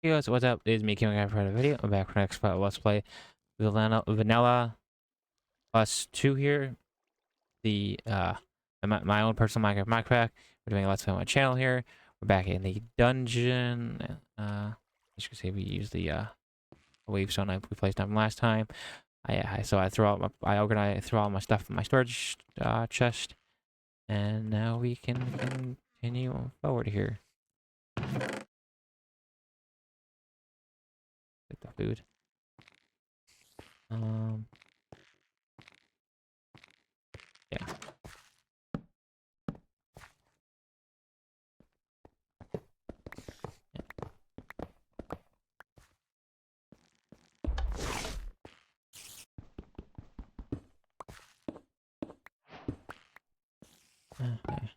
Hey guys, what's up? It's me, King for another video. I'm back for next Let's Play Vanilla Plus 2 here. The my own personal Minecraft. We're doing a Let's Play on my channel here. We're back in the dungeon. As you can see, we use the wave stone we placed down last time. I throw out throw all my stuff in my storage chest, and now we can continue forward here. Get the food. Yeah. Okay.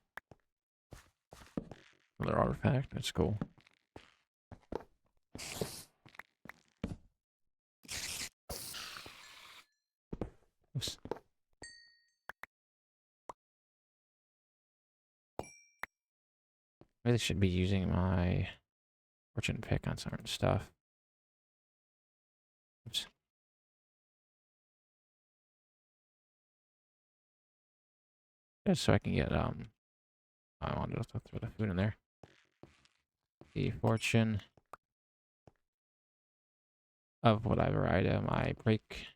Another artifact. That's cool. Oops. Really should be using my fortune pick on certain stuff. Oops. Just so I can get I wanted to throw the food in there. The fortune of whatever item I break.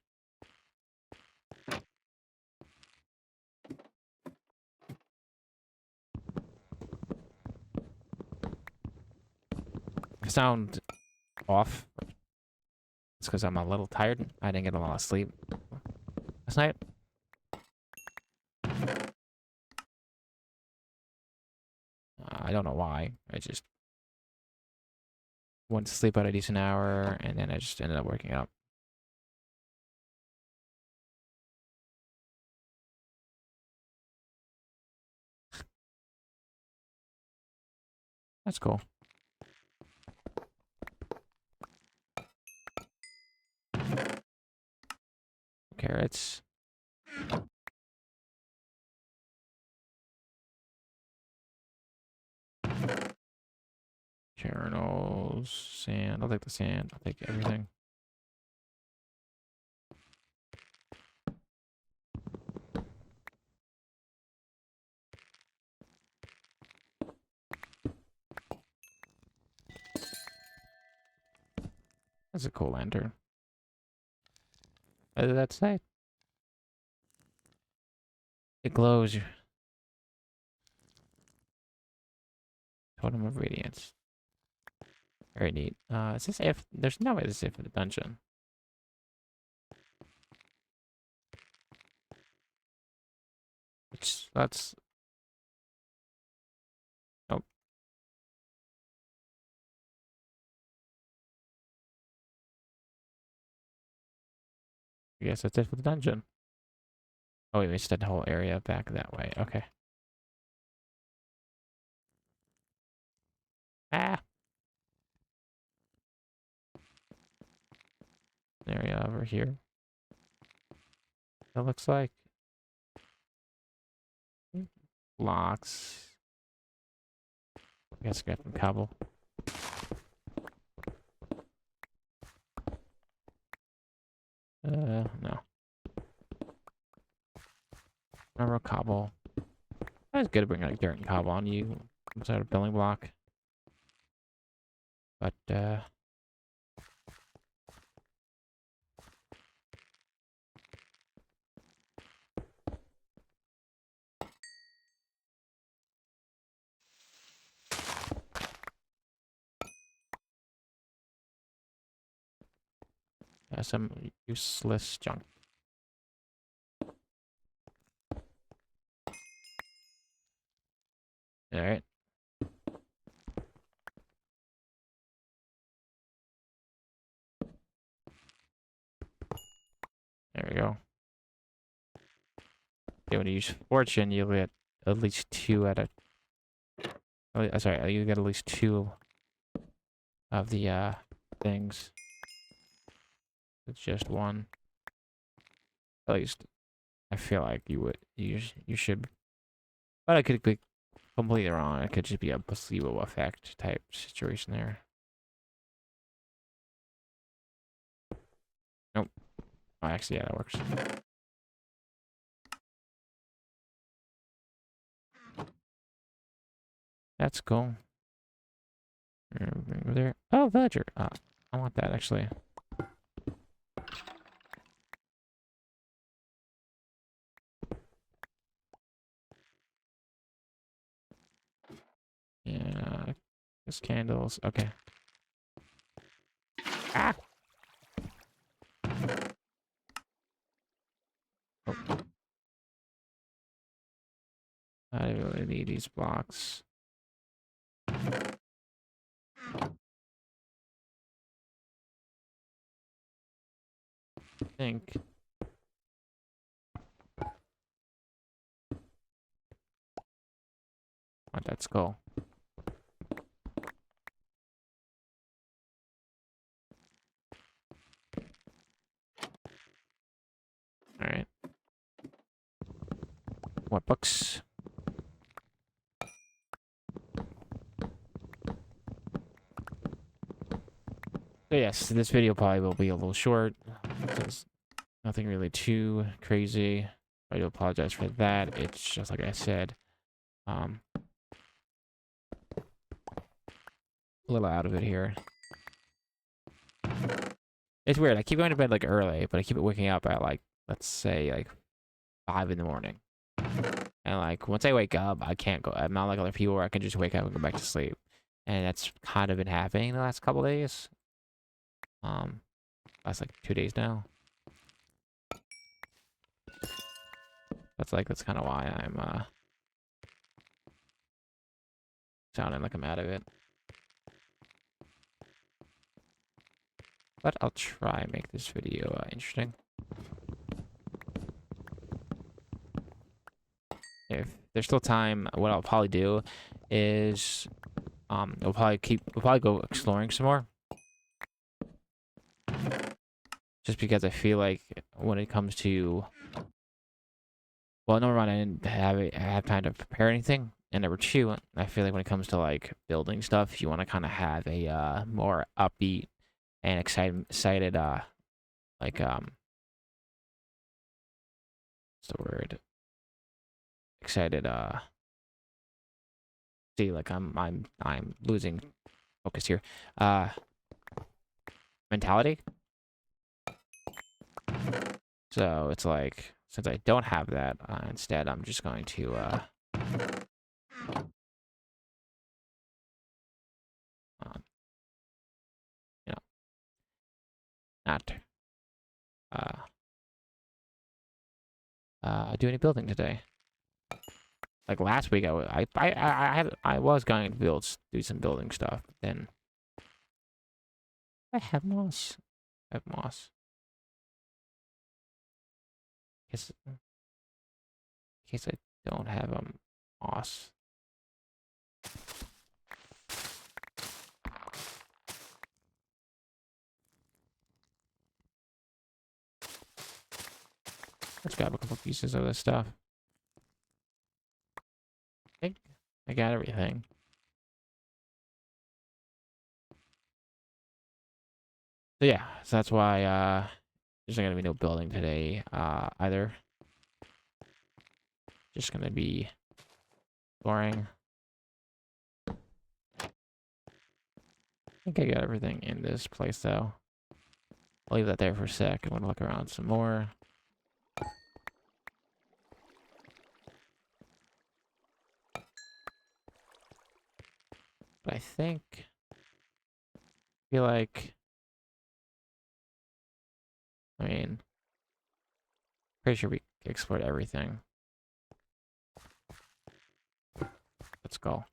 I sound off. It's because I'm a little tired. I didn't get a lot of sleep last night. I don't know why. I just went to sleep at a decent hour, and then I just ended up waking up. That's cool. Carrots. Kernels. Sand. I'll take the sand. I'll take everything. That's a cool lantern. What did that say? It glows. Totem of Radiance. Very neat. Is this if there's no way this is if in the dungeon? Which that's nope. I guess that's it for the dungeon. Oh wait, we just did the whole area back that way. Okay. Ah. Area over here. That looks like blocks. I guess I got some cobble. No. Remember cobble. That's good to bring like dirt and cobble on you. Some sort of building block. But yeah, some useless junk. Alright. There we go. Okay, when you use fortune, you'll get at least 2 at a. Oh, sorry, you get at least 2 of the things. It's just 1. At least I feel like you should. But I could be completely wrong. It could just be a placebo effect type situation there. Oh, actually, yeah, that works. That's cool. Over there. Oh, villager. I want that actually. Yeah. Just candles. Okay. Ah! Oh. I really need these blocks. I think. Want that skull. Alright. What books? So yes, this video probably will be a little short. There's nothing really too crazy. I do apologize for that. It's just like I said. A little out of it here. It's weird. I keep going to bed like early, but I keep waking up at like, let's say like 5 in the morning. And like once I wake up, I can't go. I'm not like other people where I can just wake up and go back to sleep. And that's kind of been happening the last couple days. Last like 2 days now. That's kind of why I'm sounding like I'm out of it. But I'll try and make this video interesting. If there's still time, what I'll probably do is we'll probably go exploring some more. Just because I feel like when it comes to, well, number one, I didn't have time to prepare anything, and number two, I feel like when it comes to like building stuff, you want to kind of have a more upbeat and excited like what's the word? Excited see, like I'm losing focus here. Mentality. So it's like, since I don't have that, instead I'm just going to you know, not do any building today. Like last week, I was going to do some building stuff. But then I have moss. I have moss. In case I don't have moss. Let's grab a couple pieces of this stuff. I think I got everything. So yeah, so that's why there's not gonna be no building today either. Just gonna be boring. I think I got everything in this place though. I'll leave that there for a sec. I want to look around some more. But I feel like, I mean, pretty sure we explored everything. Let's go.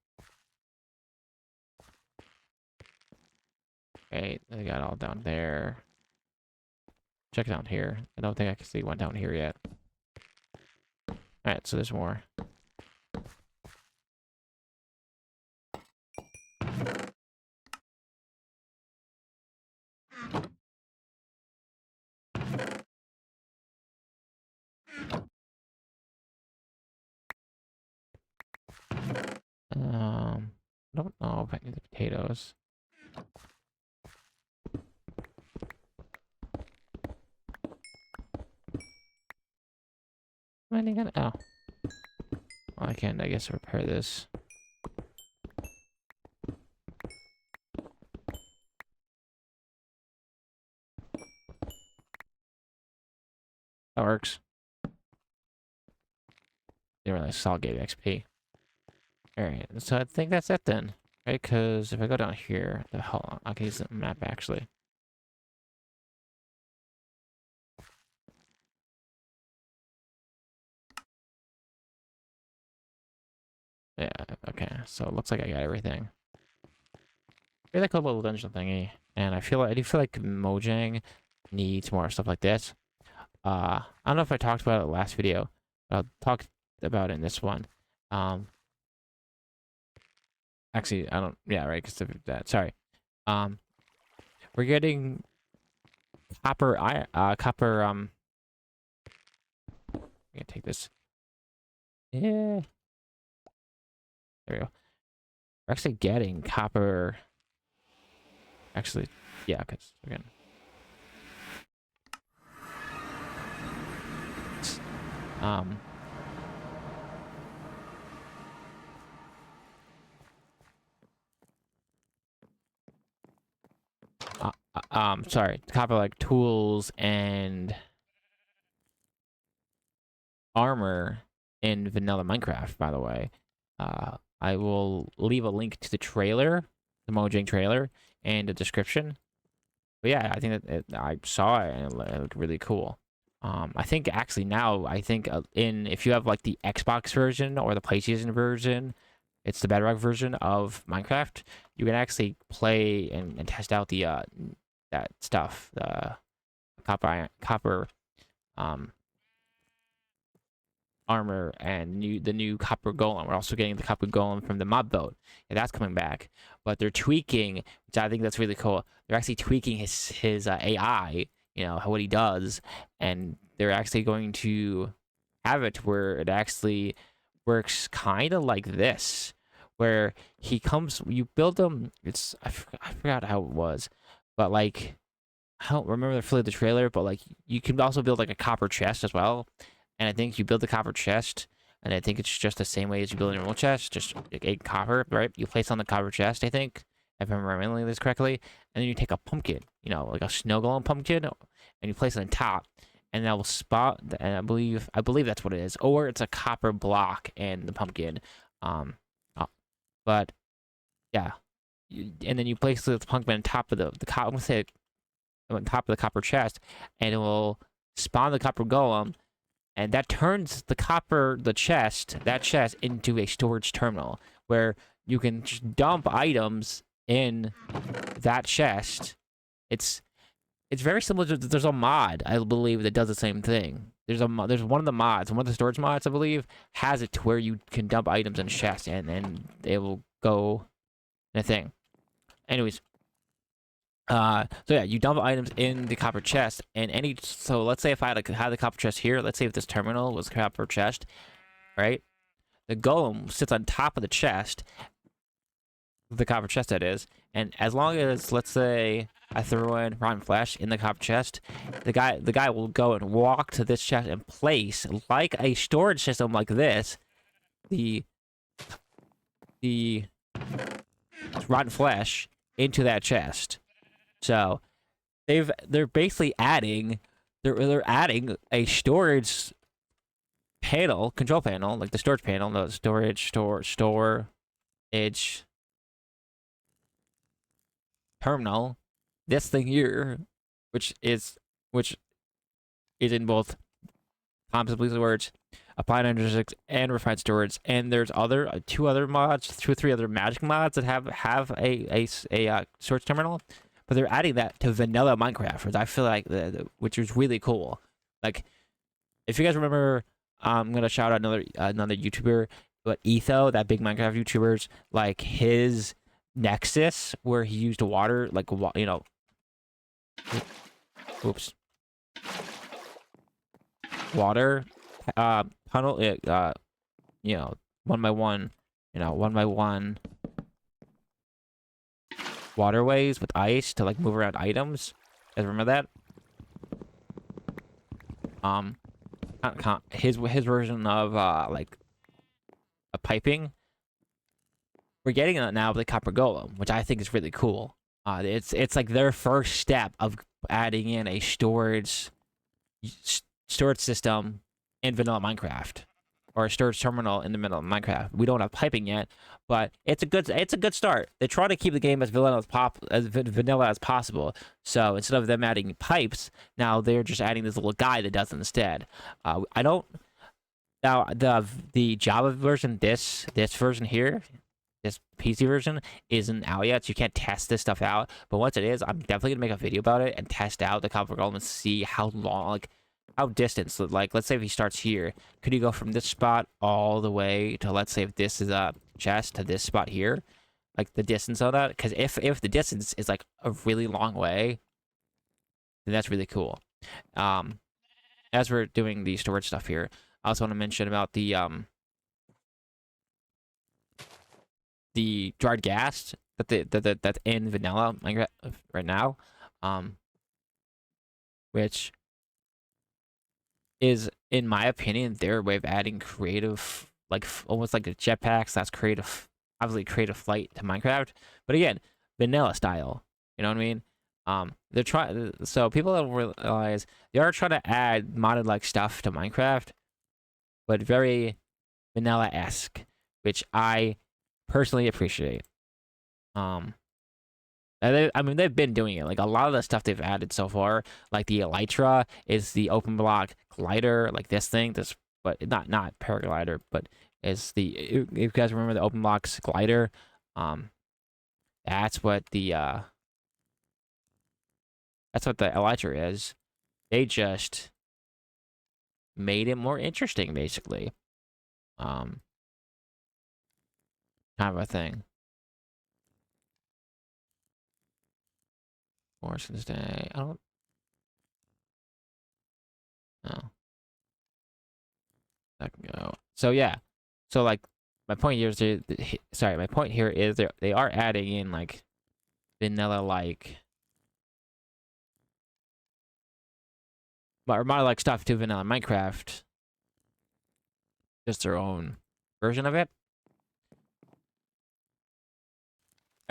Okay, I got all down there. Check down here. I don't think I can see one down here yet. Alright, so there's more. I don't know if I need the potatoes. Am I gonna? Oh, well, I can. I guess repair this. That works. They really solid game XP. Alright, so I think that's it then. Right, because if I go down here, the hell, I can use the map actually. Yeah, okay, so it looks like I got everything. Really cool little dungeon thingy, and I do feel like Mojang needs more stuff like this. I don't know if I talked about it in the last video, but I'll talk about it in this one. Actually, I don't. Yeah, right. Because of that. Sorry. We're getting copper. Copper. I'm gonna take this. Yeah. There we go. We're actually getting copper. Actually, yeah. Because again. Um. Sorry. Copper like tools and armor in vanilla Minecraft, by the way. I will leave a link to the trailer, the Mojang trailer, and the description. But yeah, I think that I saw it and it looked really cool. I think actually now, I think if you have like the Xbox version or the PlayStation version, it's the Bedrock version of Minecraft, you can actually play and test out the that stuff, the copper armor and the new copper golem. We're also getting the copper golem from the mob boat, and that's coming back. But they're tweaking, which I think that's really cool. They're actually tweaking his AI, you know, what he does, and they're actually going to have it where it actually works kind of like this, where he comes, you build him. I forgot how it was, but like I don't remember fully the trailer, but like you can also build like a copper chest as well. And I think you build the copper chest, and I think it's just the same way as you build a normal chest, just like 8 copper, right? You place on the copper chest, I think, if I'm remembering this correctly, and then you take a pumpkin, you know, like a snow golem pumpkin, and you place it on top, and that will spot. And I believe that's what it is, or it's a copper block and the pumpkin, but yeah, and then you place the pumpkin on top of the copper. I'm gonna say on top of the copper chest, and it will spawn the copper golem. And that turns that chest into a storage terminal where you can just dump items in that chest. It's very similar to, there's a mod, I believe, that does the same thing. There's one of the mods, one of the storage mods, I believe, has it to where you can dump items in chests and they will go in a thing. Anyways, so yeah, you dump items in the copper chest, and so let's say if I had the copper chest here, let's say if this terminal was copper chest, right? The golem sits on top of the chest, the copper chest that is, and as long as, let's say, I throw in rotten flesh in the copper chest, the guy will go and walk to this chest and place, like a storage system like this, the rotten flesh into that chest. So they're basically adding a storage panel, control panel, like the storage panel, the storage terminal. This thing here, which is in both Thompson Bleakley words, applied under 6 and refined storage. And there's two or three other magic mods that have a storage terminal. But they're adding that to vanilla Minecraft, which I feel like, which is really cool. Like, if you guys remember, I'm gonna shout out another YouTuber, but Etho, that big Minecraft YouTuber's, like his Nexus, where he used water, like, you know, oops, water, tunnel, you know, one by one waterways with ice to like move around items. You guys remember that? his version of like a piping. We're getting it now with the copper golem, which I think is really cool. It's like their first step of adding in a storage system in vanilla Minecraft, or a storage terminal in the middle of Minecraft. We don't have piping yet, but it's a good start. They try to keep the game as vanilla as possible. So instead of them adding pipes, now they're just adding this little guy that does it instead. I don't now the Java version, this version here, this PC version isn't out yet, so you can't test this stuff out. But once it is, I'm definitely gonna make a video about it and test out the copper golem and see how long, like how distant. So like, let's say if he starts here, could he go from this spot all the way to, let's say if this is a chest, to this spot here, like the distance of that? Because if the distance is like a really long way, then that's really cool. As we're doing the storage stuff here, I also want to mention about the dried gas that's in vanilla Minecraft right now, which is, in my opinion, their way of adding creative, like almost like a jetpacks. That's creative, obviously creative flight to Minecraft, but again, vanilla style. You know what I mean? They're trying. So people don't realize they are trying to add modded like stuff to Minecraft, but very vanilla-esque, which I personally appreciate. I mean, they've been doing it. Like a lot of the stuff they've added so far, like the elytra is the open block glider, like this thing, but not paraglider, but is the, if you guys remember the open blocks glider, that's what the elytra is. They just made it more interesting, basically. Kind of a thing. Morrison's Day. I don't know. That can go. So yeah. So like, my point here is they are adding in like vanilla like or mod like stuff to vanilla Minecraft. Just their own version of it.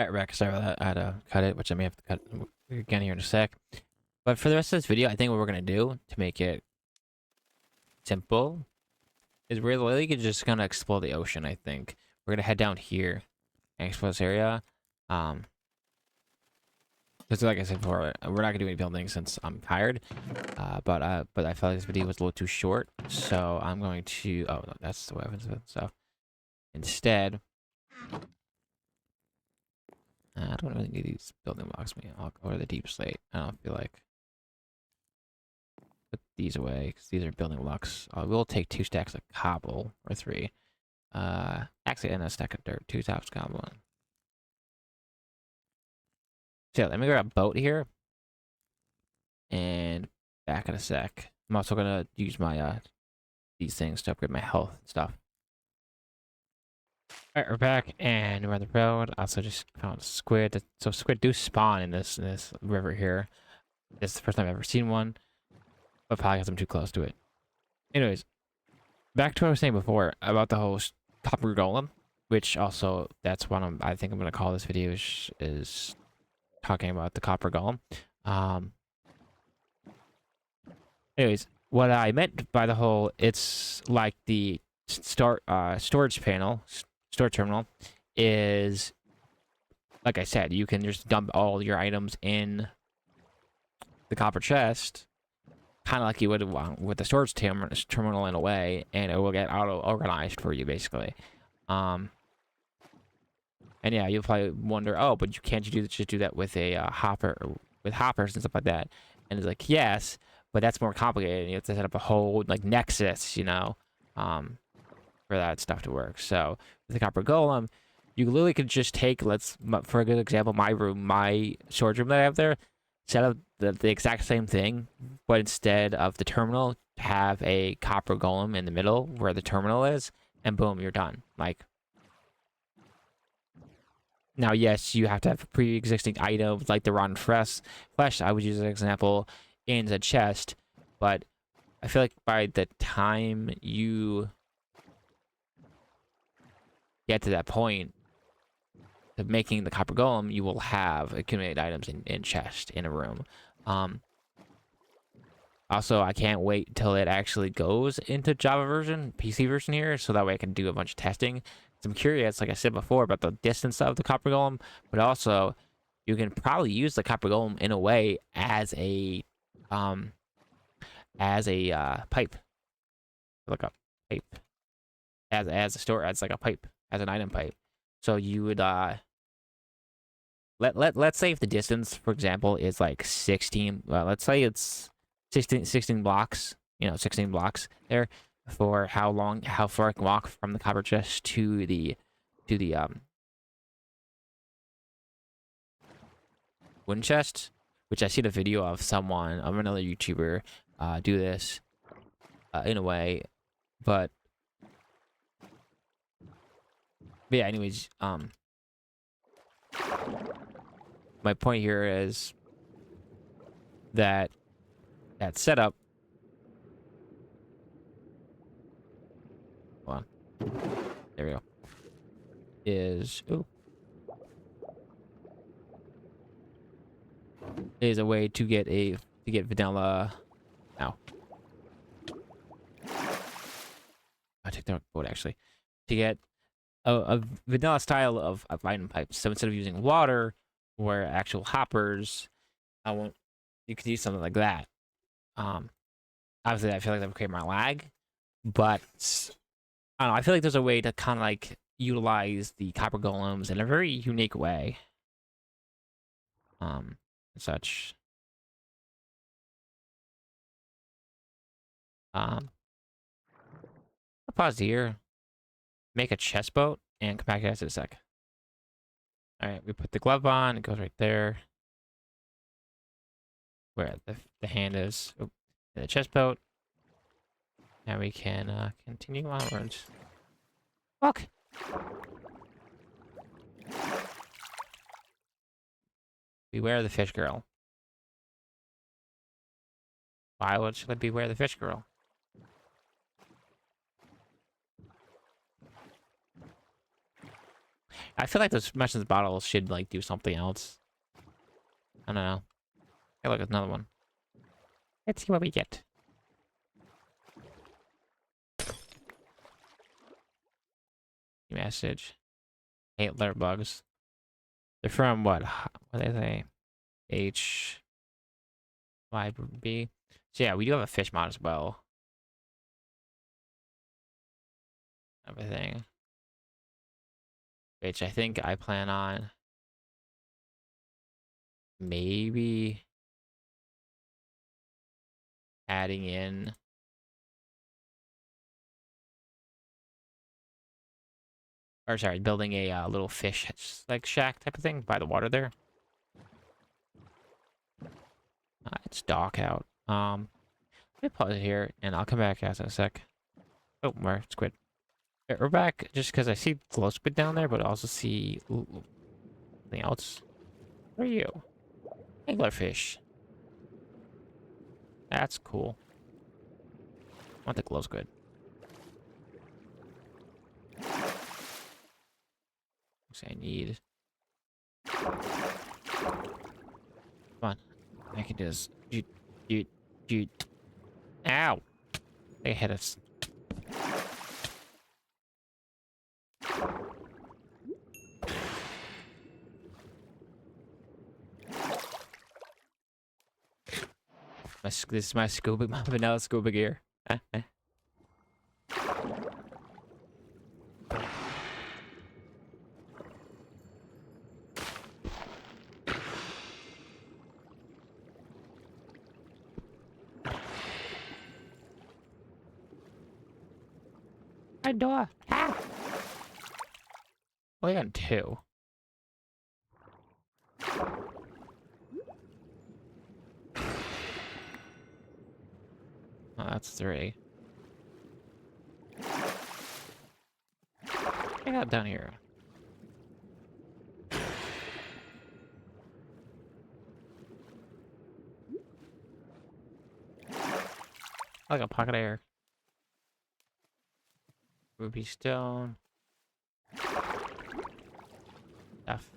Alright, Rex, sorry about that. I had to cut it, which I may have to cut again here in a sec. But for the rest of this video, I think what we're gonna do to make it simple is we're really just gonna explore the ocean. I think we're gonna head down here and explore this area. Just like I said before, we're not gonna do any building since I'm tired. But I felt like this video was a little too short, so I'm going to. Oh, no, that's the weapons. So instead, I don't really need these building blocks. I'll go to the deep slate. I don't feel like. Put these away because these are building blocks. We'll take 2 stacks of cobble or 3. Actually, and a stack of dirt. 2 stacks of cobble. So let me grab a boat here, and back in a sec. I'm also gonna use my these things to upgrade my health and stuff. All right, we're back, and we're on the road. Also, just found a squid. So squid do spawn in this river here. This is the first time I've ever seen one, but probably because I'm too close to it. Anyways, back to what I was saying before about the whole copper golem, which also that's what I think I'm gonna call this video is talking about the copper golem. Anyways, what I meant by the whole, it's like the storage terminal is, like I said, you can just dump all your items in the copper chest, kind of like you would with the storage terminal in a way, and it will get auto-organized for you, basically. And yeah, you'll probably wonder, oh, but can't you just do that with a with hoppers and stuff like that? And it's like, yes, but that's more complicated. You have to set up a whole like nexus, you know, for that stuff to work. So with the copper golem, you literally could just take, for a good example, my storage room that I have there, set up the exact same thing, but instead of the terminal, have a copper golem in the middle where the terminal is, and boom, you're done. Like, now, yes, you have to have pre-existing items like the rotten flesh. I would use as an example in the chest, but I feel like by the time you get to that point of making the copper golem, you will have accumulated items in chest in a room. Also, I can't wait till it actually goes into Java version, PC version here, so that way I can do a bunch of testing. I'm curious, like I said before, about the distance of the copper golem, but also you can probably use the copper golem in a way as a pipe, like a pipe, as a store, as like a pipe, as an item pipe. So you would let's say if the distance, for example, is like 16. Let's say it's 16 blocks. 16 blocks there for how far I can walk from the copper chest to the wooden chest, which I see the video of another YouTuber do this in a way, but yeah. Anyways, my point here is that setup. Hold on. There we go. Is a way to get vanilla. Ow. I took that boat actually to get a vanilla style of item pipes. So instead of using water or actual hoppers, you could use something like that. Obviously I feel like that would create more lag, but I don't know, I feel like there's a way to kind of like utilize the copper golems in a very unique way. Such. I'll pause here, make a chest boat, and come back to this in a sec. All right, we put the glove on. It goes right there, where the hand is. Oh, the chest boat. Now we can continue onwards. Look. Beware the fish girl. Why would she beware the fish girl? I feel like those Mushroom bottles should like do something else. I don't know. Hey, look, another one. Let's see what we get. Message. Hate letter bugs. They're from what? What do they say? H. Y. B. So yeah, we do have a fish mod as well. Everything. Which I think I plan on maybe adding in. Or sorry, building a little fish like shack type of thing by the water there. It's dark out. Let me pause it here, and I'll come back after a sec. Oh, more squid. We're back just because I see glow squid down there, but I also see something else. Where are you? Anglerfish. That's cool. I want the glow squid. I need. Come on. I can do this. Ow! They hit us. This is my vanilla scuba gear. My door. Ah! Well, I got 2. Oh, that's 3. I got down here. like a pocket air. Ruby stone. Stuff.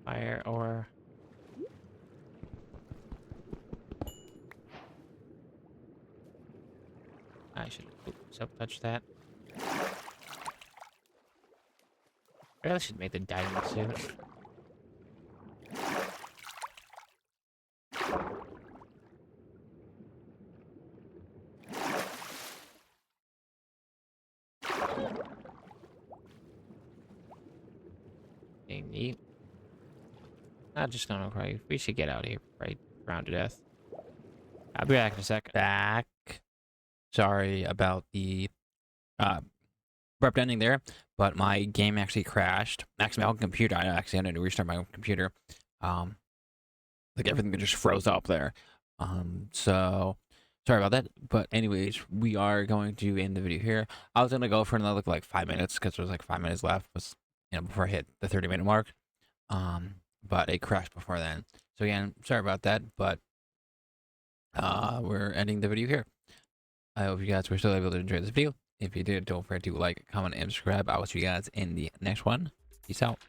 Fire ore. I should touch that. I really should make the diamond suit. Being neat. Not just gonna cry. We should get out of here, right? Drown to death. I'll be back in a sec. Back. Sorry about the abrupt ending there, but my game actually crashed. Actually, my own computer. I actually had to restart my own computer. Like everything just froze up there. So sorry about that. But anyways, we are going to end the video here. I was gonna go for another like 5 minutes because there was like 5 minutes left, was before I hit the 30-minute mark. But it crashed before then. So again, sorry about that. But we're ending the video here. I hope you guys were still able to enjoy this video. If you did, don't forget to like, comment, and subscribe. I will see you guys in the next one. Peace out.